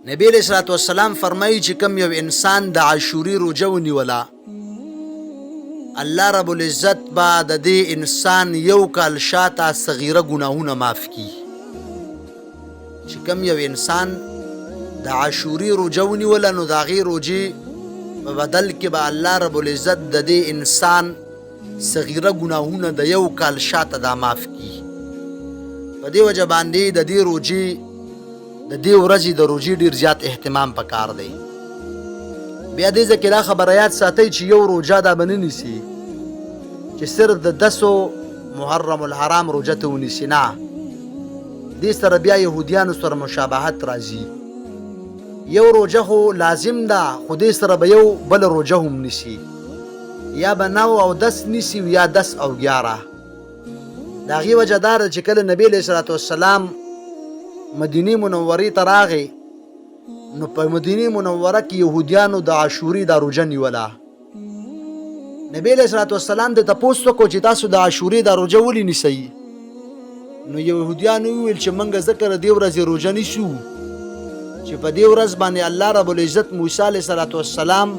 نبی علیہ الصلوۃ والسلام فرمایي چې کوم یو انسان د عاشوري روژه ونیوله، الله رب العزت به د دې انسان یو کال شاته صغیره ګناهونه معاف کړي. چې کوم یو انسان د عاشوري روژه ونیوله نو د هغې روژې په بدل کې به الله رب العزت د دې انسان صغیره ګناهونه د یو کال شاته دا معاف کړي. په دې وجه باندې د دې روژې د دې ورځې د روژې ډېر زیات اهتمام پکار دی. بیا دې ځکه دا خبره یاد ساتئ چې یو روژه دا به نه نیسي چې صرف د 10 محرم الحرام روژه ته ونیسي، نه، دې سره بیا یهودیانو سره مشابهت راځي. یو روژه خو لازم ده، خو دې سره به یو بل روژه هم نیسي، یا به 9 او 10 نیسي یا 10 او 11. د هغې وجه دا ده چې کله نبی علیه صلات والسلام مدینې منورې ته راغی نو په مدینې منوره کې یهودیانو د عاشوري دا روژه نیوله. نبی علیه صلات والسلام د تپوس وکړو چې تاسو د عاشوري دا روژه ولې نیسئ؟ نو یهودیانو وویل چې موږ ځکه د دې ورځې روژه نیسو چې په دې ورځ باندې الله رب العزت موسی علیه صلات والسلام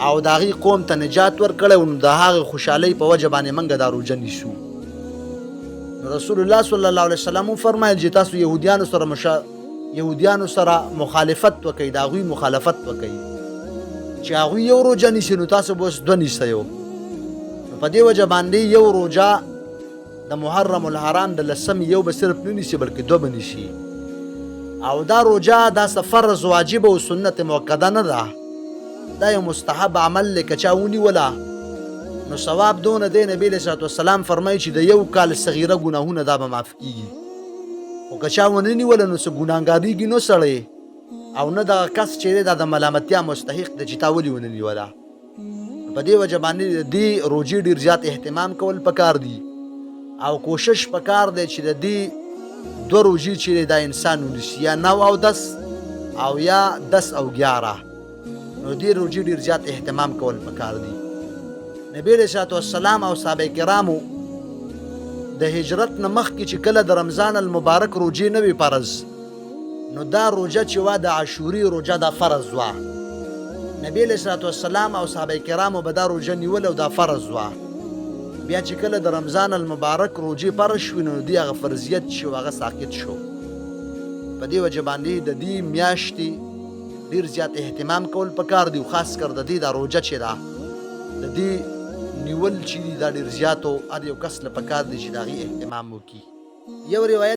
او د هغې قوم ته نجات ورکړی و، نو د هغې خوشحالۍ په وجه باندې موږ دا روژه نیسو. رسول الله صلی الله علیه وسلم فرمایل چې تاسو یهودیانو سره مخالفت وکئ، د هغوی مخالفت وکئ چې هغوی یو روژه نیسي نو تاسو به اوس 2 نیسئ. نو په دې وجه باندې یو روژه د محرم الحرام د 10 یو به صرف نه نیسي بلکې 2 به نیسي. او دا روژه داسې فرض واجب او سنت مؤکده نه ده، دا یو مستحب عمل دی. که چا ونیوله نو ثواب دونه دی. نبی علیه صلات والسلام فرمایي چې د یو کال صغیره ګناهونه دا به معاف کېږي. خو که چا ونه نیوله نو څه ګناهګارېږي نو سړی، او نه دغه کس چې دی دا د ملامتیا مستحق دی چې تا ولې ونه نیوله. په دې وجه باندې د دې روژې ډېر زیات اهتمام کول پکار دي او کوشش پکار دی چې د دې 2 روژې چې دی دا انسان ونیسي، یا 9 او 10 او یا 10 او 11. نو دې روژې ډېر زیات اهتمام کول پکار دي. نبی علیه صلات والسلام او صحابه کرامو د هجرت نه مخکې چې کله د رمضان المبارک روژې نه وي فرض، نو دا روژه چې وه د عاشوري روژه دا فرض وه. نبی علیه صلات والسلام او صحابه کرامو به دا روژه نیوله او دا فرض وه. بیا چې کله د رمضان المبارک روژې فرض شوې نو د هغه فرضیت چې هغه ساقط شو. په دې وجه باندې د دې میاشتې ډېر زیات اهتمام کول پکار دی، خاص کر د دې دا روژه چې ده د دې نیول چې دا ډېر زیات او هر یو کس له پکار دی چې د هغې اهتمام وکړي. یو روایت